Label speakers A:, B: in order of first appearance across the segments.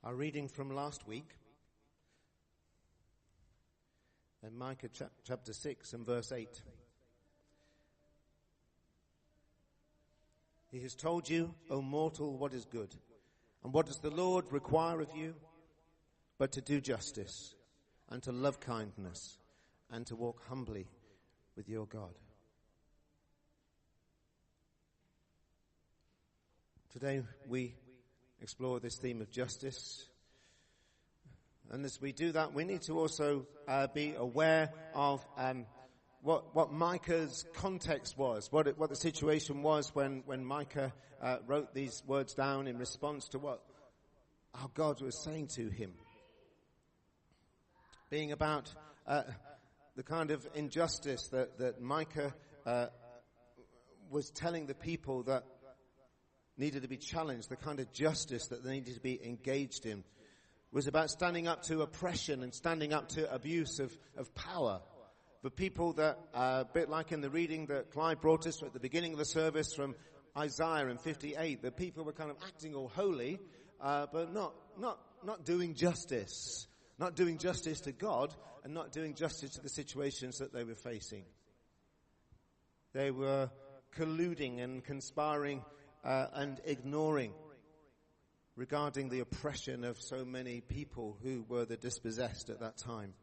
A: Our reading from last week in Micah chapter 6 and verse 8. He has told you, O mortal, what is good. And what does the Lord require of you? But to do justice, and to love kindness, and to walk humbly with your God. Today we explore this theme of justice. And as we do that, we need to also be aware of what Micah's context was, what the situation was when Micah wrote these words down in response to what our God was saying to him. Being about the kind of injustice that Micah was telling the people that needed to be challenged, the kind of justice that they needed to be engaged in, was about standing up to oppression and standing up to abuse of power. For people that, a bit like in the reading that Clive brought us at the beginning of the service from Isaiah in 58, the people were kind of acting all holy, but not doing justice. Not doing justice to God and not doing justice to the situations that they were facing. They were colluding and conspiring and ignoring regarding the oppression of so many people who were the dispossessed at that time.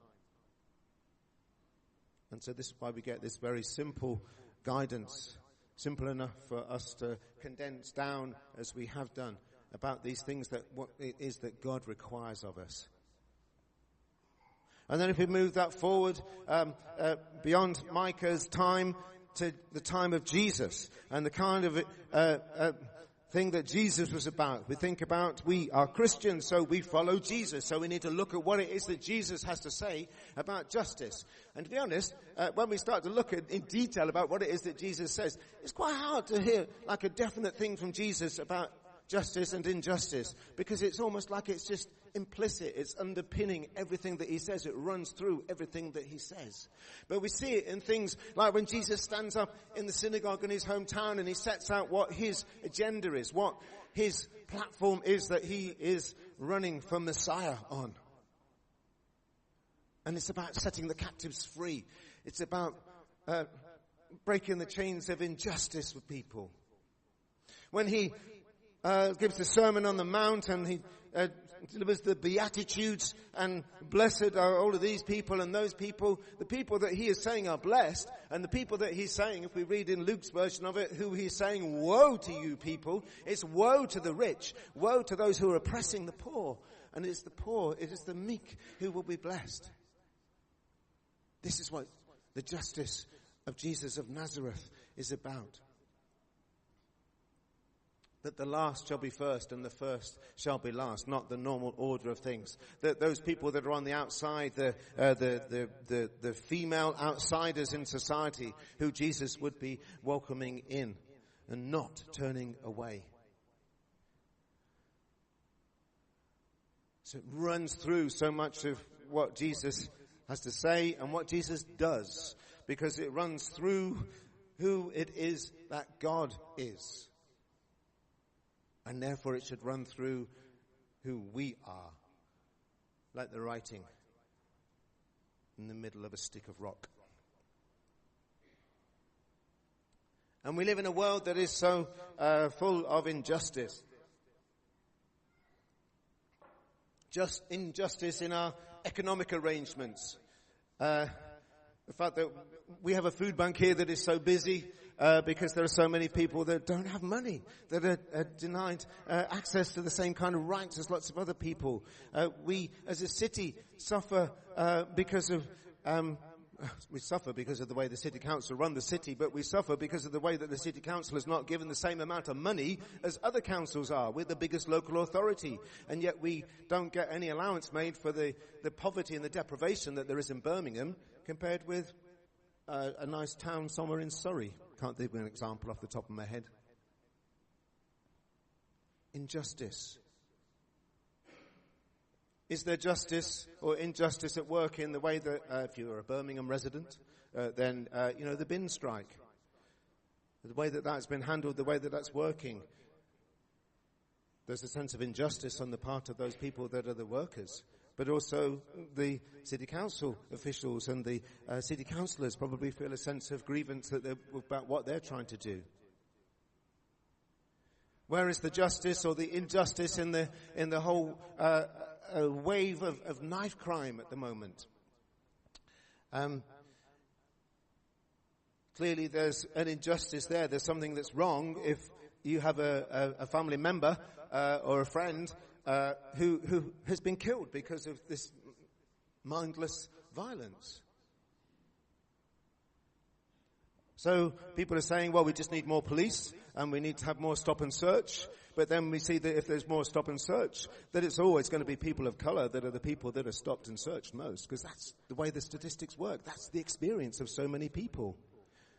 A: And so this is why we get this very simple guidance, simple enough for us to condense down as we have done about these things, that what it is that God requires of us. And then if we move that forward beyond Micah's time to the time of Jesus and the kind of thing that Jesus was about. We think about, we are Christians, so we follow Jesus. So we need to look at what it is that Jesus has to say about justice. And to be honest, when we start to look at in detail about what it is that Jesus says, it's quite hard to hear like a definite thing from Jesus about justice and injustice, because it's almost like it's just implicit. It's underpinning everything that he says. It runs through everything that he says. But we see it in things like when Jesus stands up in the synagogue in his hometown and he sets out what his agenda is, what his platform is that he is running for Messiah on. And it's about setting the captives free. It's about breaking the chains of injustice with people. When he gives the Sermon on the Mount and he delivers the Beatitudes, and blessed are all of these people and those people, the people that he is saying are blessed, and the people that he's saying, if we read in Luke's version of it, who he's saying, woe to you people, it's woe to the rich, woe to those who are oppressing the poor, and it's the poor, it is the meek who will be blessed. This is what the justice of Jesus of Nazareth is about. That the last shall be first and the first shall be last, not the normal order of things. That those people that are on the outside, the female outsiders in society, who Jesus would be welcoming in and not turning away. So it runs through so much of what Jesus has to say and what Jesus does, because it runs through who it is that God is. And therefore it should run through who we are, like the writing in the middle of a stick of rock. And we live in a world that is so full of injustice. Just injustice in our economic arrangements. The fact that we have a food bank here that is so busy because there are so many people that don't have money, that are denied access to the same kind of rights as lots of other people. We, as a city, suffer because of the way the city council run the city, but we suffer because of the way that the city council is not given the same amount of money as other councils are. We're the biggest local authority, and yet we don't get any allowance made for the poverty and the deprivation that there is in Birmingham compared with a nice town somewhere in Surrey. Can't think of an example off the top of my head. Injustice. Is there justice or injustice at work in the way that, if you're a Birmingham resident, then, the bin strike, the way that that's been handled, the way that that's working? There's a sense of injustice on the part of those people that are the workers, but also the city council officials and the city councillors probably feel a sense of grievance about what they're trying to do. Where is the justice or the injustice in the whole wave of knife crime at the moment? Clearly there's an injustice there. There's something that's wrong if you have a family member or a friend who has been killed because of this mindless violence. So people are saying, well, we just need more police and we need to have more stop and search. But then we see that if there's more stop and search, that it's always going to be people of colour that are the people that are stopped and searched most, because that's the way the statistics work. That's the experience of so many people.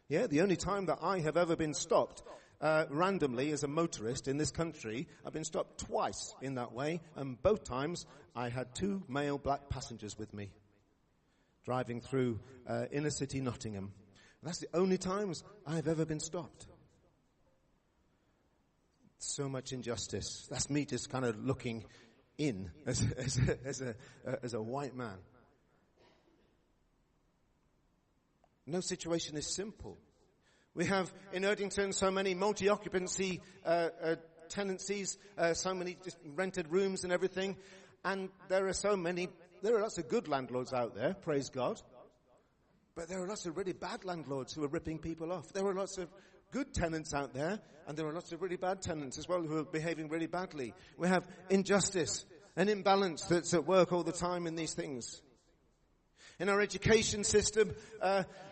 A: Yeah, the only time that I have ever been stopped randomly as a motorist in this country, I've been stopped twice in that way, and both times I had 2 male black passengers with me driving through inner city Nottingham. And that's the only times I've ever been stopped. So much injustice. That's me just kind of looking in as a white man. No situation is simple. We have in Erdington so many multi-occupancy tenancies, so many just rented rooms and everything, and there are lots of good landlords out there, praise God, but there are lots of really bad landlords who are ripping people off. There are lots of good tenants out there, and there are lots of really bad tenants as well who are behaving really badly. We have injustice and imbalance that's at work all the time in these things. In our education system,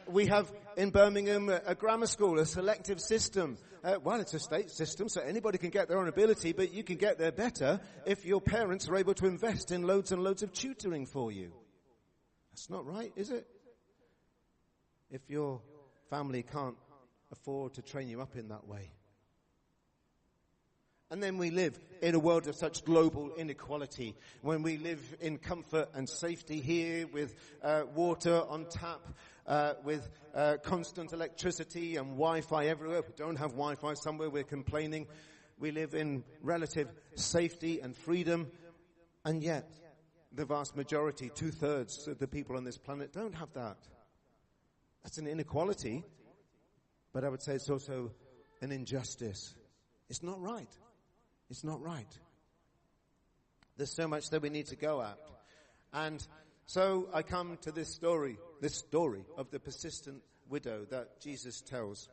A: we have in Birmingham a grammar school, a selective system. Well, it's a state system, so anybody can get their own ability, but you can get there better if your parents are able to invest in loads and loads of tutoring for you. That's not right, is it? If your family can't afford to train you up in that way. And then we live in a world of such global inequality. When we live in comfort and safety here with water on tap, with constant electricity and Wi-Fi everywhere. If we don't have Wi-Fi somewhere, we're complaining. We live in relative safety and freedom. And yet, the vast majority, 2/3 of the people on this planet don't have that. That's an inequality. But I would say it's also an injustice. It's not right. It's not right. There's so much that we need to go at. And so I come to this story of the persistent widow that Jesus tells.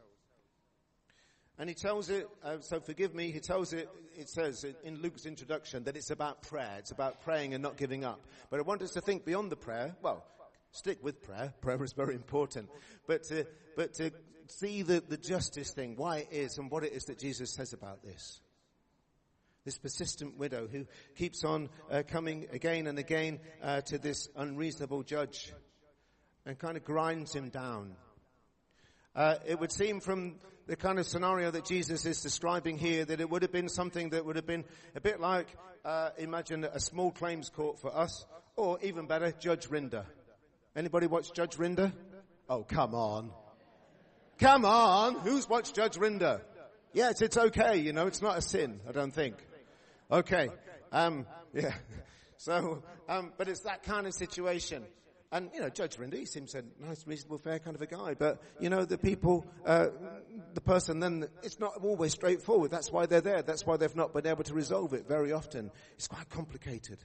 A: And he tells it, so forgive me, it says in Luke's introduction that it's about prayer. It's about praying and not giving up. But I want us to think beyond the prayer. Well, stick with prayer. Prayer is very important. But to see the justice thing, why it is and what it is that Jesus says about this. This persistent widow who keeps on coming again and again to this unreasonable judge and kind of grinds him down. It would seem from the kind of scenario that Jesus is describing here that it would have been something that would have been a bit like, imagine a small claims court for us, or even better, Judge Rinder. Anybody watch Judge Rinder? Oh, come on. Come on! Who's watched Judge Rinder? Yes, it's okay, it's not a sin, I don't think. Okay, yeah. So, but it's that kind of situation. And, Judge Rinder, he seems a nice, reasonable, fair kind of a guy. But, the people, the person then, it's not always straightforward. That's why they're there. That's why they've not been able to resolve it very often. It's quite complicated.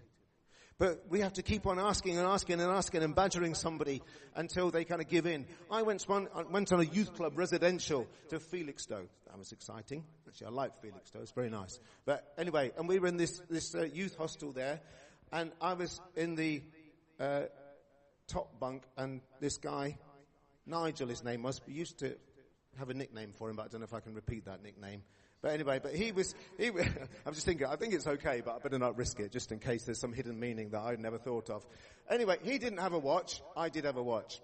A: But we have to keep on asking and badgering somebody until they kind of give in. I went on a youth club residential to Felixstowe. That was exciting. Actually, I like Felixstowe. It's very nice. But anyway, and we were in this youth hostel there, and I was in the top bunk, and this guy, Nigel his name was, we used to have a nickname for him, but I don't know if I can repeat that nickname. But anyway, I'm just thinking, I think it's okay, but I better not risk it, just in case there's some hidden meaning that I'd never thought of. Anyway, he didn't have a watch. I did have a watch.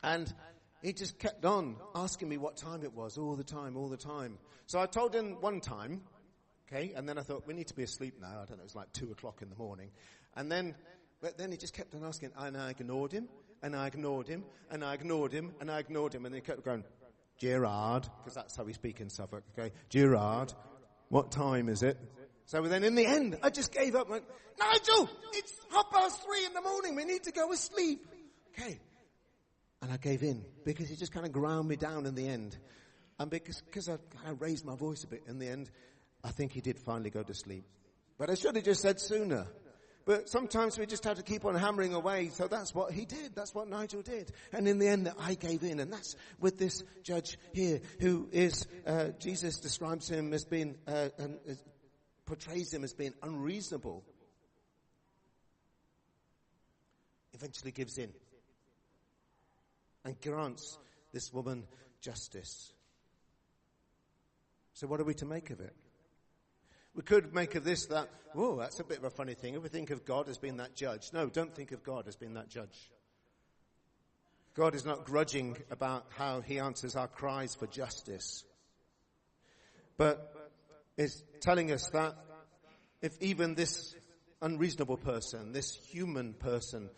A: And he just kept on asking me what time it was all the time. So I told him one time, okay, and then I thought, we need to be asleep now. I don't know, it was like 2:00 in the morning. But then he just kept on asking, and I ignored him, and I ignored him, and I ignored him, and I ignored him, and he kept going, Gerard, because that's how we speak in Suffolk, okay? Gerard, what time is it? So then in the end, I just gave up and went, Nigel, it's 3:30 in the morning. We need to go to sleep. Okay. And I gave in because he just kind of ground me down in the end. And because I kind of raised my voice a bit in the end, I think he did finally go to sleep. But I should have just said sooner. But sometimes we just have to keep on hammering away. So that's what he did. That's what Nigel did. And in the end, I gave in. And that's with this judge here, who is, Jesus describes him as being, portrays him as being unreasonable. Eventually gives in. And grants this woman justice. So what are we to make of it? We could make of this that, oh, that's a bit of a funny thing. If we think of God as being that judge. No, don't think of God as being that judge. God is not grudging about how he answers our cries for justice. But is telling us that if even this unreasonable person, this human person,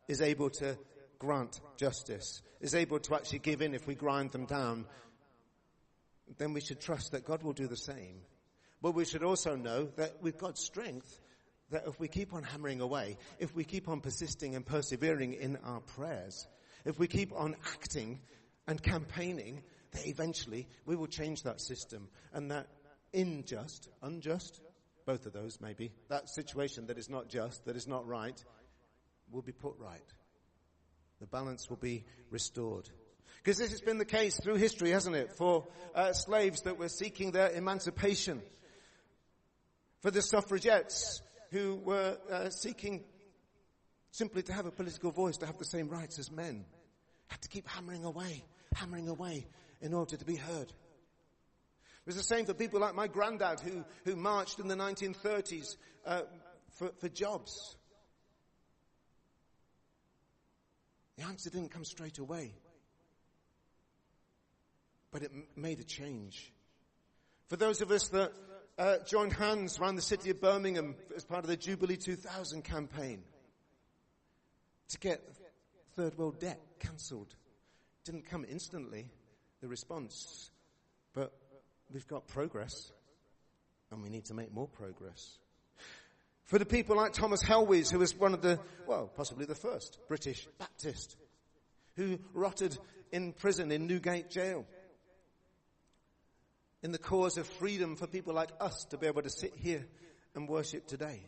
A: is able to grant justice, is able to actually give in if we grind them down, then we should trust that God will do the same. But we should also know that with God's strength, that if we keep on hammering away, if we keep on persisting and persevering in our prayers, if we keep on acting and campaigning, that eventually we will change that system. And that unjust, both of those maybe, that situation that is not just, that is not right, will be put right. The balance will be restored. Because this has been the case through history, hasn't it? For slaves that were seeking their emancipation. For the suffragettes who were seeking simply to have a political voice, to have the same rights as men. Had to keep hammering away in order to be heard. It was the same for people like my granddad who marched in the 1930s for jobs. The answer didn't come straight away. But it made a change. For those of us that joined hands around the city of Birmingham as part of the Jubilee 2000 campaign to get third world debt cancelled. Didn't come instantly, the response. But we've got progress. And we need to make more progress. For the people like Thomas Helwys, who was one of the, well, possibly the first British Baptist, who rotted in prison in Newgate Jail. In the cause of freedom for people like us to be able to sit here and worship today.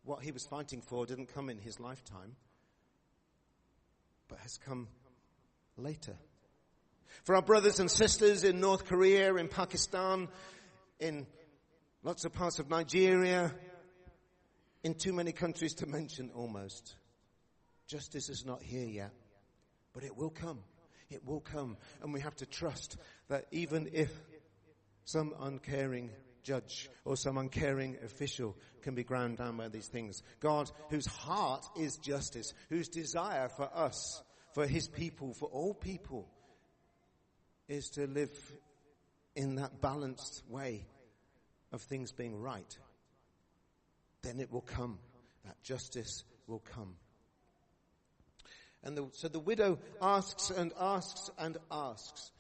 A: What he was fighting for didn't come in his lifetime, but has come later. For our brothers and sisters in North Korea, in Pakistan, in lots of parts of Nigeria, in too many countries to mention almost. Justice is not here yet, but it will come. It will come. And we have to trust that even if some uncaring judge or some uncaring official can be ground down by these things, God, whose heart is justice, whose desire for us, for his people, for all people, is to live in that balanced way of things being right, then it will come. That justice will come. And so the widow asks and asks and asks.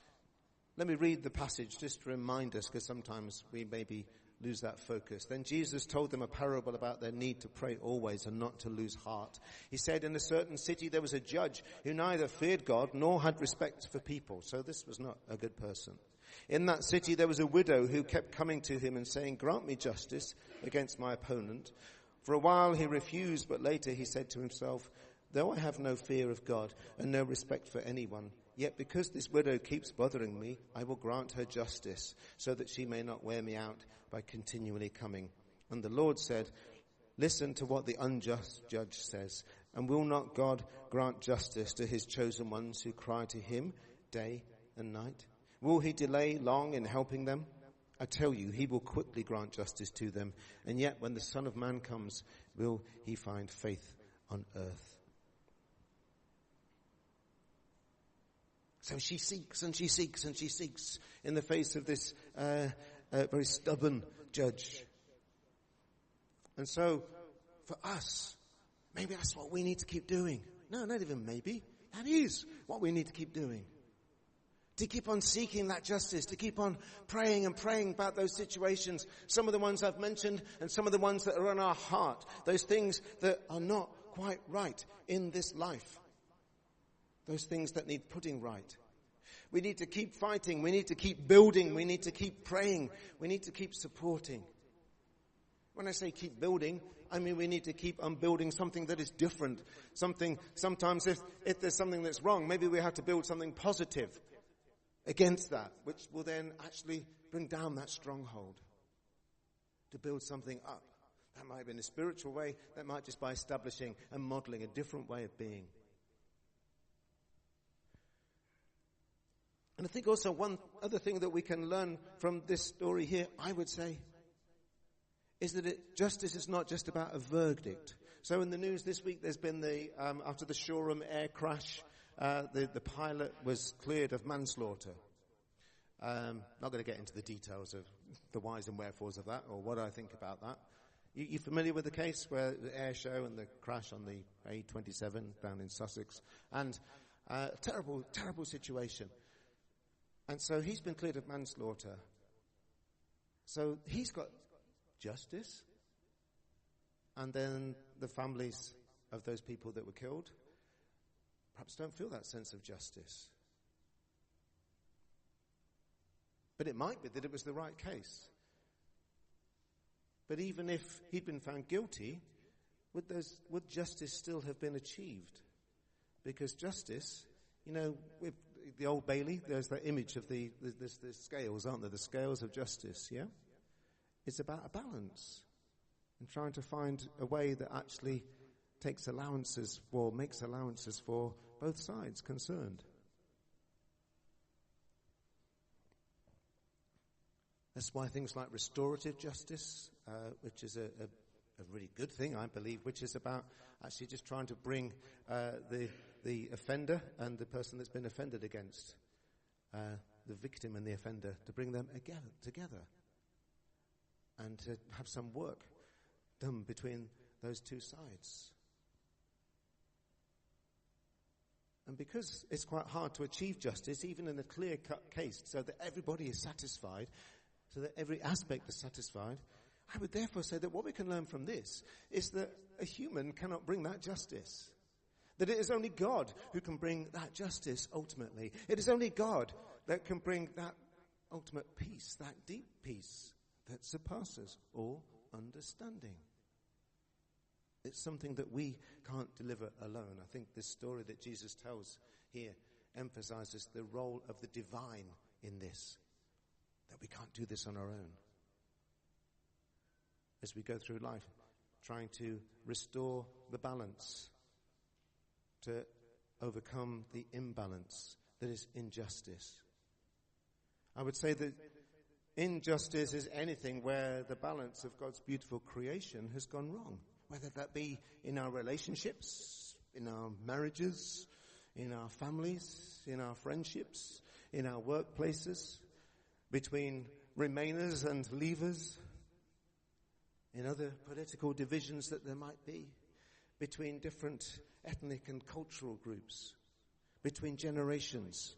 A: Let me read the passage just to remind us, because sometimes we maybe lose that focus. Then Jesus told them a parable about their need to pray always and not to lose heart. He said, in a certain city there was a judge who neither feared God nor had respect for people. So this was not a good person. In that city there was a widow who kept coming to him and saying, grant me justice against my opponent. For a while he refused, but later he said to himself, though I have no fear of God and no respect for anyone, yet because this widow keeps bothering me, I will grant her justice, so that she may not wear me out by continually coming. And the Lord said, listen to what the unjust judge says, and will not God grant justice to his chosen ones who cry to him day and night? Will he delay long in helping them? I tell you, he will quickly grant justice to them, and yet when the Son of Man comes, will he find faith on earth? So she seeks and she seeks and she seeks in the face of this very stubborn judge. And so for us, maybe that's what we need to keep doing. No, not even maybe. That is what we need to keep doing. To keep on seeking that justice, to keep on praying and praying about those situations, some of the ones I've mentioned and some of the ones that are on our heart, those things that are not quite right in this life, those things that need putting right. We need to keep fighting, we need to keep building, we need to keep praying, we need to keep supporting. When I say keep building, I mean we need to keep on building something that is different. Sometimes if there's something that's wrong, maybe we have to build something positive against that, which will then actually bring down that stronghold. To build something up. That might be in a spiritual way, that might just by establishing and modeling a different way of being. And I think also one other thing that we can learn from this story here, I would say, is that justice is not just about a verdict. So in the news this week, there's been after the Shoreham air crash, the pilot was cleared of manslaughter. Not going to get into the details of the whys and wherefores of that, or what I think about that. You familiar with the case where the air show and the crash on the A27 down in Sussex? And terrible, terrible situation. And so he's been cleared of manslaughter. So he's got justice. And then the families of those people that were killed perhaps don't feel that sense of justice. But it might be that it was the right case. But even if he'd been found guilty, would justice still have been achieved? Because justice, with the Old Bailey, there's that image of the scales, aren't there? The scales of justice, yeah? It's about a balance. And trying to find a way that actually makes allowances for both sides concerned. That's why things like restorative justice, which is a really good thing, I believe, which is about actually just trying to bring the offender and the person that's been offended against, the victim and the offender, to bring them together and to have some work done between those two sides. And because it's quite hard to achieve justice, even in a clear-cut case, so that everybody is satisfied, so that every aspect is satisfied, I would therefore say that what we can learn from this is that a human cannot bring that justice. That it is only God who can bring that justice ultimately. It is only God that can bring that ultimate peace, that deep peace that surpasses all understanding. It's something that we can't deliver alone. I think this story that Jesus tells here emphasizes the role of the divine in this, that we can't do this on our own. As we go through life, trying to restore the balance, to overcome the imbalance that is injustice. I would say that injustice is anything where the balance of God's beautiful creation has gone wrong. Whether that be in our relationships, in our marriages, in our families, in our friendships, in our workplaces, between Remainers and Leavers, in other political divisions that there might be, between different ethnic and cultural groups, between generations,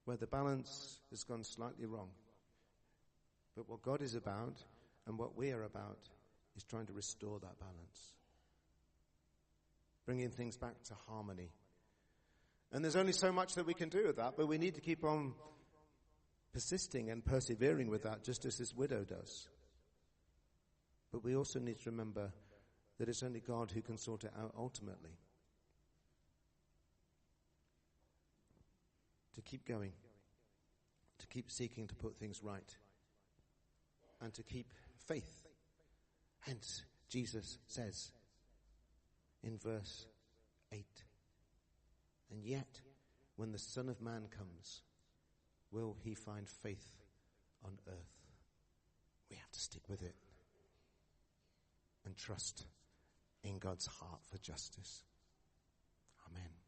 A: where the balance has gone slightly wrong. But what God is about and what we are about is trying to restore that balance, bringing things back to harmony. And there's only so much that we can do with that, but we need to keep on persisting and persevering with that, just as this widow does. But we also need to remember that it's only God who can sort it out ultimately. To keep going, to keep seeking to put things right, and to keep faith. Hence, Jesus says in verse 8, "And yet, when the Son of Man comes, will he find faith on earth?" We have to stick with it and trust in God's heart for justice. Amen.